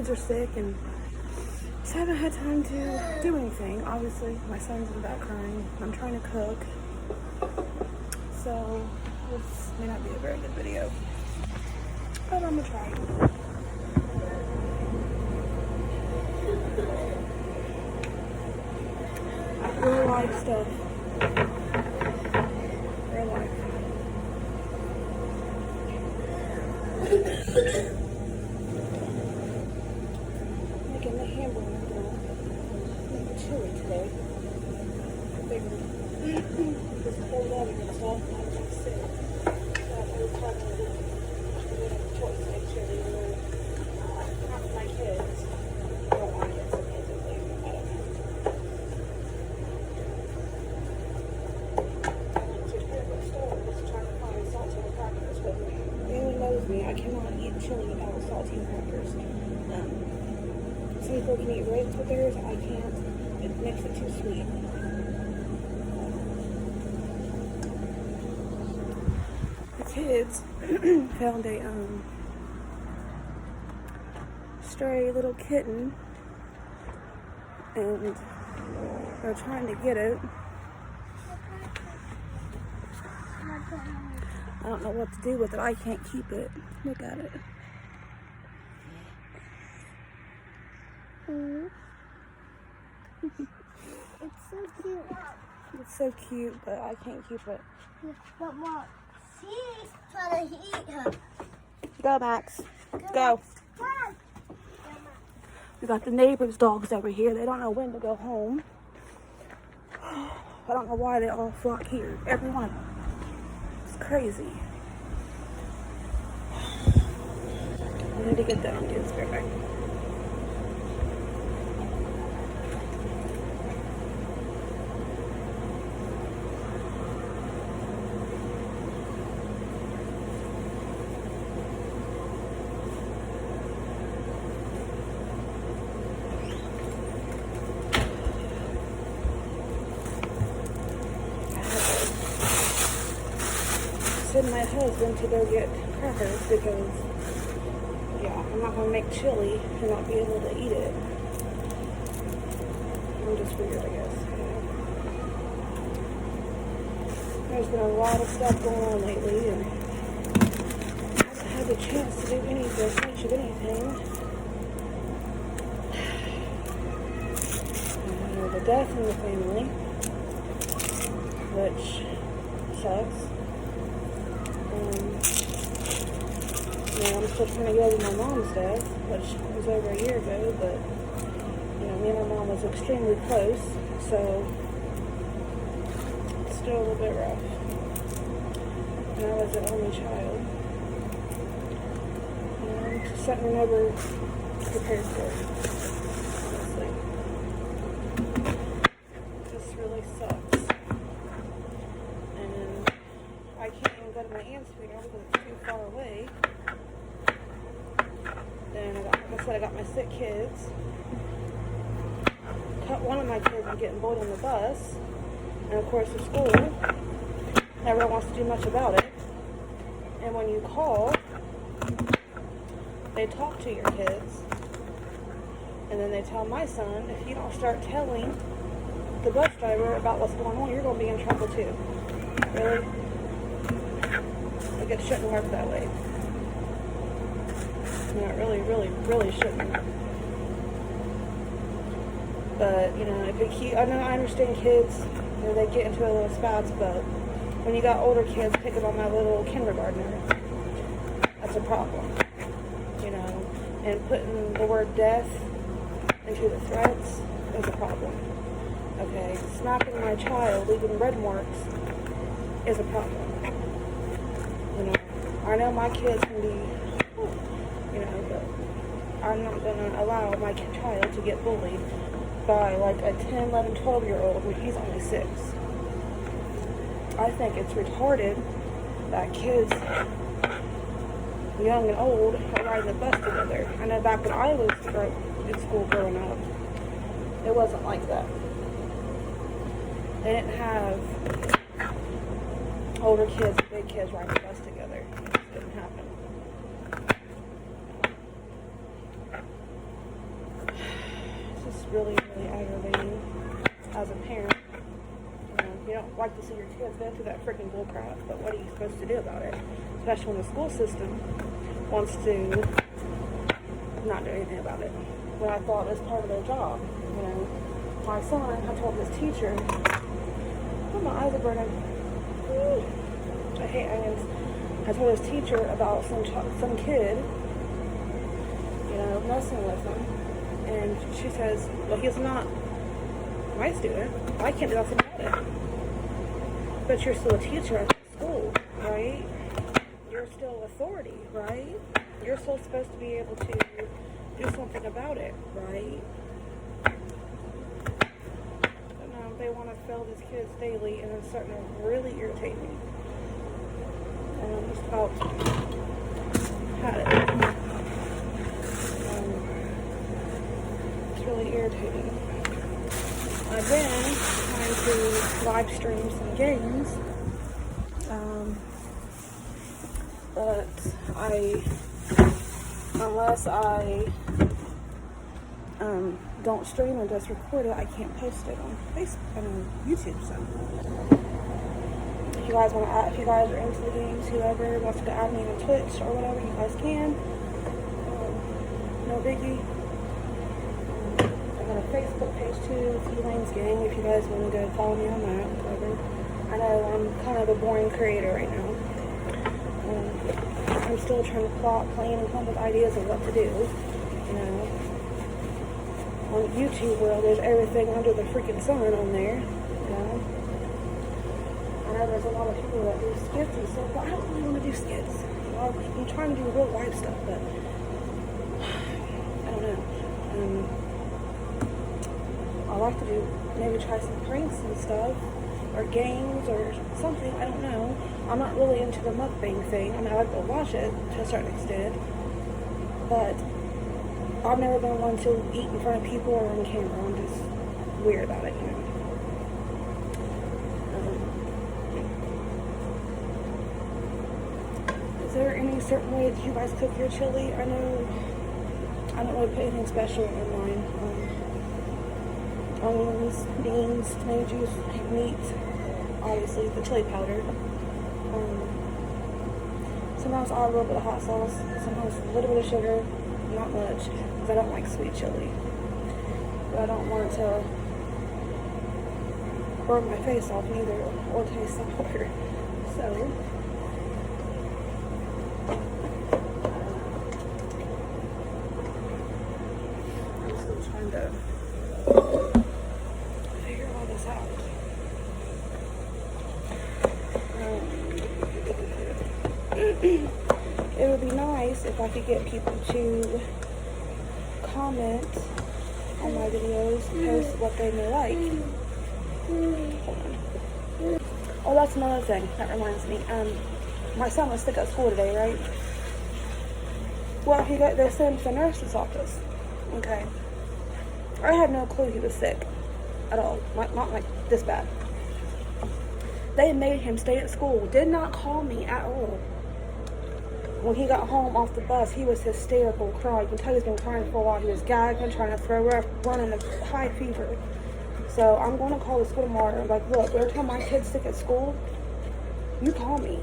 kids are sick and just haven't had time to do anything. Obviously, my son's in the back crying. I'm trying to cook. So this may not be a very good video, but I'm gonna try. Real life stuff. Real life. Making the hamburger now. Making chili today. Just cold water and stuff. I'm just sick. I was talking to choice to make chili and half of my kids don't want it, supposedly. I don't know. Anyone knows me, I cannot eat chili without saltine crackers. Some people can eat grapes with theirs, I can't. It makes it too sweet. The kids found a stray little kitten, and they're trying to get it. I don't know what to do with it. I can't keep it. Look at it. It's so cute. It's so cute, but I can't keep it. But Mom, she's trying to eat her. Go, Max. Go. We got the neighbor's dogs over here. They don't know when to go home. I don't know why they all flock here. Everyone. It's crazy. I need to get that on kids back. Send my husband to go get crackers because, yeah, I'm not going to make chili and not be able to eat it. I'm just weird, I guess. There's been a lot of stuff going on lately, and I haven't had the chance to do much of anything. The death in the family, which sucks. I'm still trying to get over my mom's death, which was over a year ago, but, me and my mom was extremely close, so it's still a little bit rough. And I was the only child. Just something I never prepared for, honestly. This really sucks. And I can't even go to my aunt's funeral because it's too far away. Then I got my sick kids. One of my kids is getting bullied on the bus. And of course the school never wants to do much about it. And when you call, they talk to your kids. And then they tell my son, if you don't start telling the bus driver about what's going on, you're going to be in trouble too. Really? Like, it shouldn't work that way. It really shouldn't. But, if I understand kids, they get into a little spats, but when you got older kids picking on my little kindergartner, that's a problem. And putting the word death into the threats is a problem. Okay? Smacking my child, leaving red marks, is a problem. I know my kids can be, but I'm not going to allow my child to get bullied by like a 10, 11, 12-year-old when he's only 6. I think it's retarded that kids, young and old, are riding the bus together. I know back when I was in school growing up, it wasn't like that. They didn't have older kids and big kids riding the bus together. It just didn't happen. really, really aggravating as a parent. You don't like to see your kids go through that freaking bull crap, but what are you supposed to do about it? Especially when the school system wants to not do anything about it. When I thought it was part of their job. My son, I told his teacher, oh, my eyes are burning. I hate onions. I told his teacher about some kid, messing with him. And she says, well, he's not my student. I can't do nothing about it. But you're still a teacher at the school, right? You're still authority, right? You're still supposed to be able to do something about it, right? But no, they want to fail these kids daily, and it's starting to really irritate me. And I'm just about had it. It's really irritating. I've been trying to live stream some games, but unless I don't stream and just record it, I can't post it on Facebook and on YouTube. So if you guys are into the games, whoever wants to add me on Twitch or whatever, you guys can. No biggie. I got a Facebook page too, T-Lane's Gang, if you guys want to go follow me on that, whatever. I know I'm kind of a boring creator right now. I'm still trying to plan and come up with ideas of what to do. On YouTube world, there's everything under the freaking sun on there. I know there's a lot of people that do skits and stuff, but I don't really want to do skits. I'm trying to do real life stuff, but I don't know. I like to maybe try some pranks and stuff, or games, or something. I don't know. I'm not really into the mukbang thing. I mean, I like to watch it to a certain extent, but I've never been one to eat in front of people or on camera. I'm just weird about it, Is there any certain way that you guys cook your chili? I know I don't really put anything special in mine. Onions, beans, tomato juice, meat, obviously the chili powder. Sometimes I'll add a little bit of hot sauce, sometimes a little bit of sugar, not much, because I don't like sweet chili. But I don't want to burn my face off either, or taste sour. So, I'm still trying to figure all this out. It would be nice if I could get people to comment on my videos, post what they may like. Hold on. Oh, that's another thing. That reminds me. My son was sick at school today, right? Well, they sent him to the nurse's office. Okay. I had no clue he was sick at all. Not like this bad. They made him stay at school. Did not call me at all. When he got home off the bus, he was hysterical, crying. You can tell he's been crying for a while. He was gagging, trying to throw up, running a high fever. So I'm going to call the school tomorrow and like, look, every time my kid's sick at school, you call me.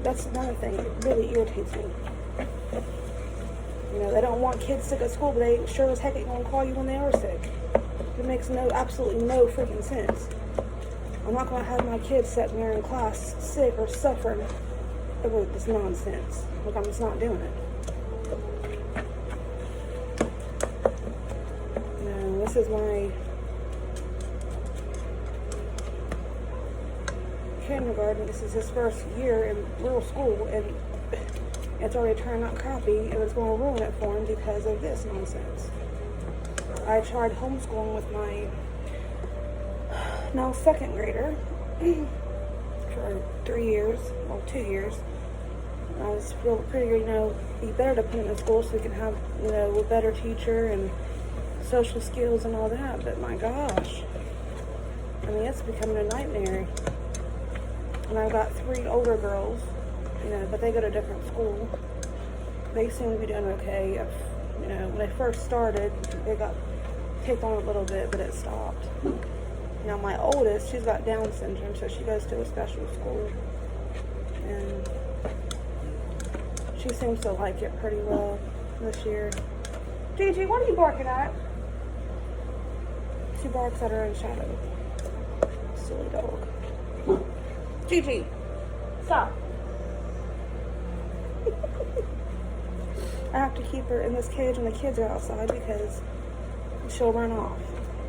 That's another thing that really irritates me. They don't want kids sick at school, but they sure as heck ain't going to call you when they are sick. It makes absolutely no freaking sense. I'm not going to have my kids sitting there in class sick or suffering over this nonsense. Look, I'm just not doing it. This is my kindergarten. This is his first year in rural school, and it's already turned out crappy, and it's going to ruin it for him because of this nonsense. I tried homeschooling with my now second grader for 3 years, well, 2 years. I was pretty, be better to put him in school so he can have, a better teacher and social skills and all that. But my gosh, it's becoming a nightmare. And I've got 3 older girls, but they go to a different school. They seem to be doing okay. When they first started, they got kicked on a little bit, but it stopped. Now my oldest, she's got Down syndrome, so she goes to a special school. And she seems to like it pretty well this year. Gigi, what are you barking at? She barks at her own shadow. Silly dog. Gigi, stop. I have to keep her in this cage when the kids are outside because she'll run off.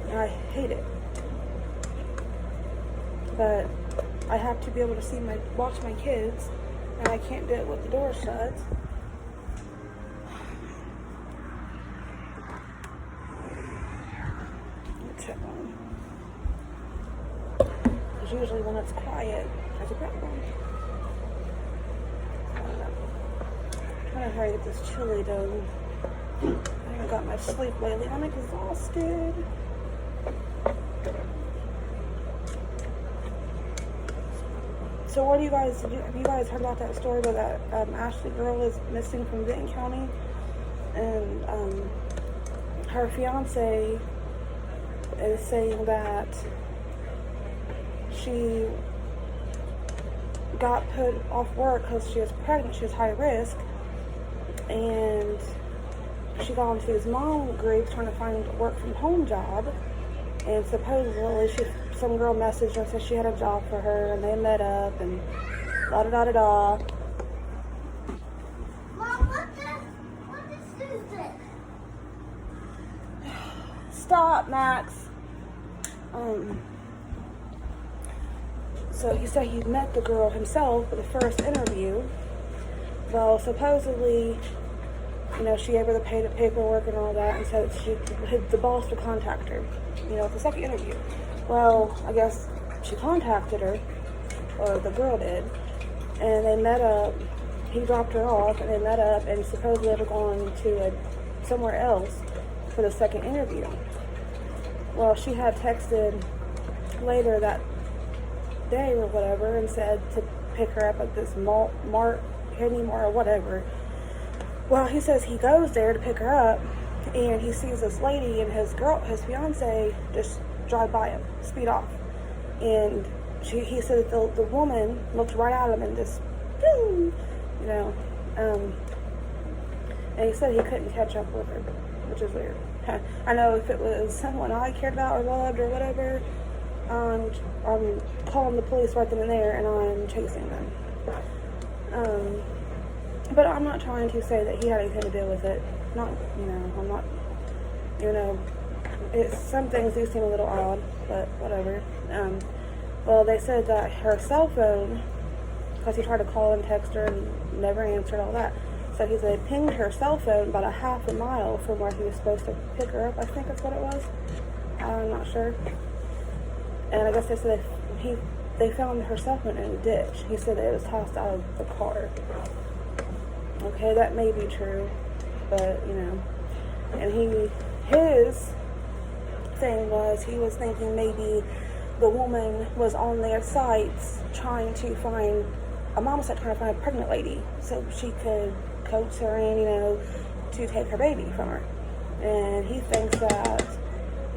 And I hate it. But I have to be able to watch my kids, and I can't do it with the door shut. Check on. Because usually when it's quiet, there's a problem. I'm trying to hurry up this chili dough. I haven't got much sleep lately. I'm exhausted. So what do you guys, have you guys heard about that story where that Ashley girl is missing from Benton County? And her fiance is saying that she got put off work because she was pregnant, she was high risk, and she got onto his mom group trying to find a work from home job, and supposedly some girl messaged her and said she had a job for her, and they met up, and da-da-da-da-da. Mom, what is this? Stop, Max. So he said he met the girl himself for the first interview. Well, supposedly, she gave her the paperwork and all that, and said the boss would contact her, at the second interview. Well, I guess she contacted her, or the girl did, and they met up. He dropped her off, and they met up, and supposedly they were going to somewhere else for the second interview. Well, she had texted later that day or whatever and said to pick her up at this Penny Mart or whatever. Well, he says he goes there to pick her up, and he sees this lady and his fiance just drive by him, speed off. And he said that the woman looked right at him and just, and he said he couldn't catch up with her, which is weird. I know if it was someone I cared about or loved or whatever, I'm calling the police right then and there, and I'm chasing them. But I'm not trying to say that he had anything to do with it. I'm not, some things do seem a little odd, but whatever. Well, they said that her cell phone, because he tried to call and text her and never answered, all that. So he said pinged her cell phone about a half a mile from where he was supposed to pick her up. I think that's what it was. I'm not sure. And I guess they said they found her cell phone in a ditch. He said that it was tossed out of the car. Okay, that may be true, but and his thing was he was thinking maybe the woman was on their sites trying to find a pregnant lady so she could coax her in, to take her baby from her. And he thinks that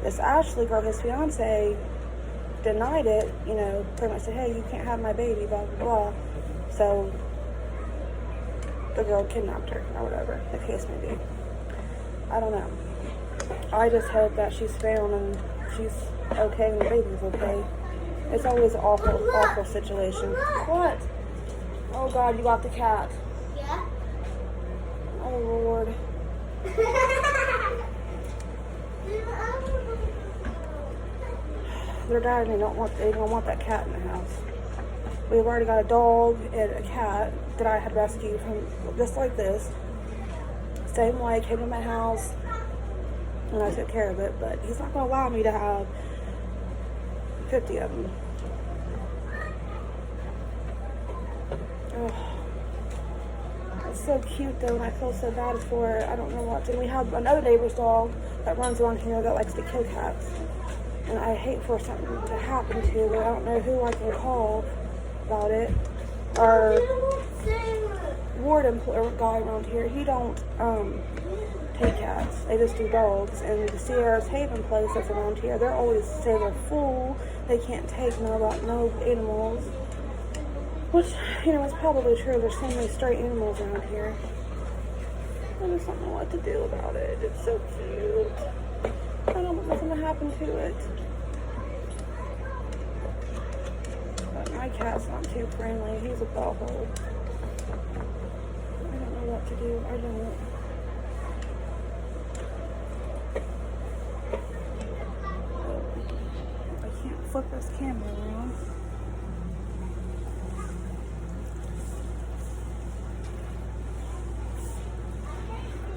this Ashley girl, his fiance, denied it, pretty much said, hey, you can't have my baby, blah, blah, blah. So the girl kidnapped her, or whatever the case may be. I don't know. I just hope that she's found and she's okay and the baby's okay. It's always an awful situation. What? Oh God, you got the cat. Yeah. Oh Lord. Their dad and they don't want that cat in the house. We've already got a dog and a cat that I had rescued from just like this. Same way, came to my house and I took care of it, but he's not going to allow me to have 50 of them. Oh, it's so cute though, and I feel so bad for it. I don't know what to do. We have another neighbor's dog that runs around here that likes to kill cats. And I hate for something to happen to, but I don't know who I can call about it. Or ward guy around here, he don't take cats. They just do dogs. And the Sierra's Haven place that's around here, they're always say they're full. They can't take no animals. Which, you know, is probably true. There's so many stray animals around here. I just don't know what to do about it. It's so cute. I don't want nothing to happen to it. But my cat's not too friendly. He's a butthole. I don't know what to do. I don't. I can't flip this camera around.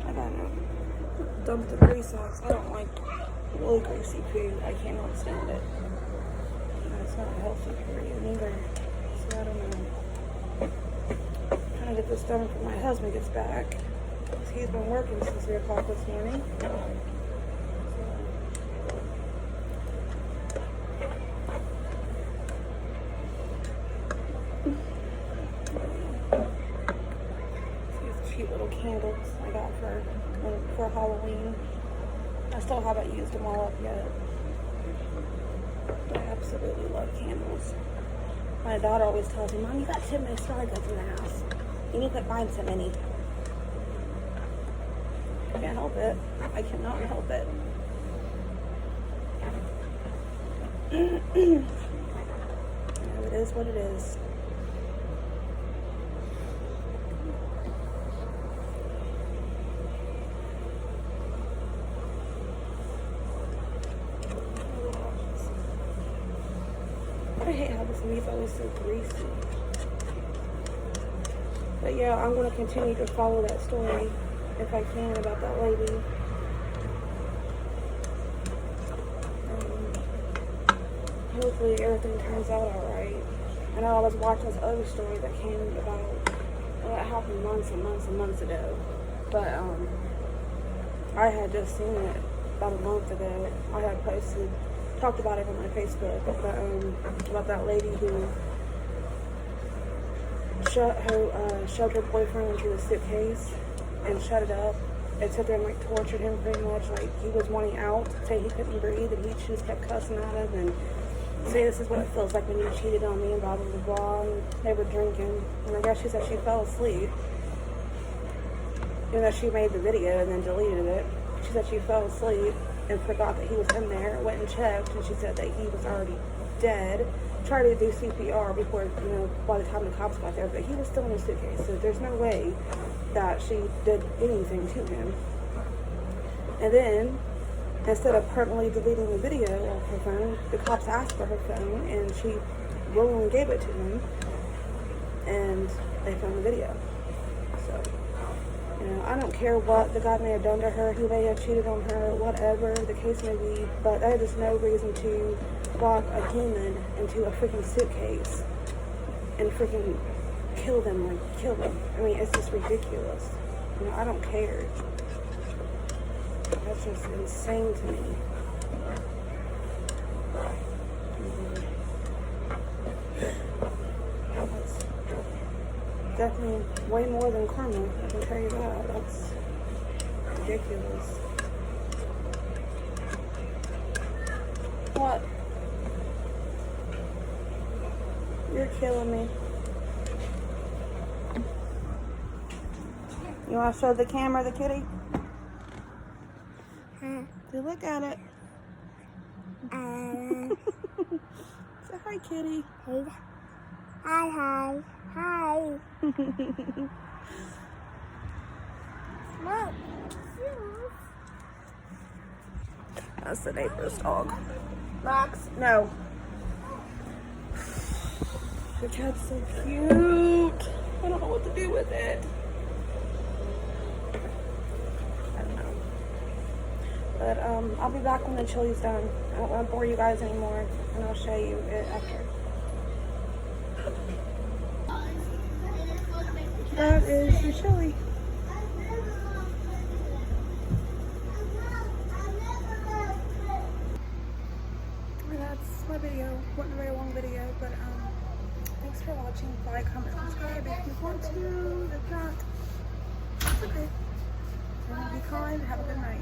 I gotta dump the grease off. I don't like really greasy food. I cannot stand it. It's not healthy for you neither. So I don't know. Trying to get this done before my husband gets back. He's been working since 3 o'clock this morning. These cute little candles I got for Halloween. I still haven't used them all up yet. I absolutely love candles. My daughter always tells me, Mom, you got too many starlights in the house. You need to find so many. I can't help it. I cannot help it. You know, it is what it is. I hate how this meat's always so greasy. But yeah, I'm going to continue to follow that story if I can about that lady. Hopefully everything turns out alright. I know I was watching this other story that came about, well, it happened months and months and months ago. But I had just seen it about a month ago. I had talked about it on my Facebook, about that lady who shoved her boyfriend into a suitcase and shut it up and sit there and like tortured him pretty much. Like he was wanting out, say he couldn't breathe, and she just kept cussing at him and say this is what it feels like when you cheated on me and blah blah blah blah. And they were drinking, and I guess she said she fell asleep. Even though she made the video and then deleted it, she said she fell asleep and forgot that he was in there, went and checked, and she said that he was already dead. Tried to do CPR before, you know, by the time the cops got there, but he was still in his suitcase, so there's no way that she did anything to him. And then, instead of permanently deleting the video off her phone, the cops asked for her phone, and she willingly gave it to him, and they found the video. So, you know, I don't care what the guy may have done to her, who may have cheated on her, whatever the case may be, but there is no reason to lock a human into a freaking suitcase and freaking kill them. I mean, it's just ridiculous. You know, I don't care. That's just insane to me. That's definitely way more than karma, I can tell you that. That's ridiculous. What? You're killing me. You want to show the camera the kitty? Say, look at it. Say hi, kitty. Hi. Look. That's the neighbor's dog. Max, no. The cat's so cute. I don't know what to do with it. I don't know. But I'll be back when the chili's done. I don't want to bore you guys anymore, and I'll show you it after. That is the chili. And that's my video. Wasn't a very long video, but thanks for for watching. Like, comment, subscribe if you want to. If not, it's okay. Be kind. Have a good night.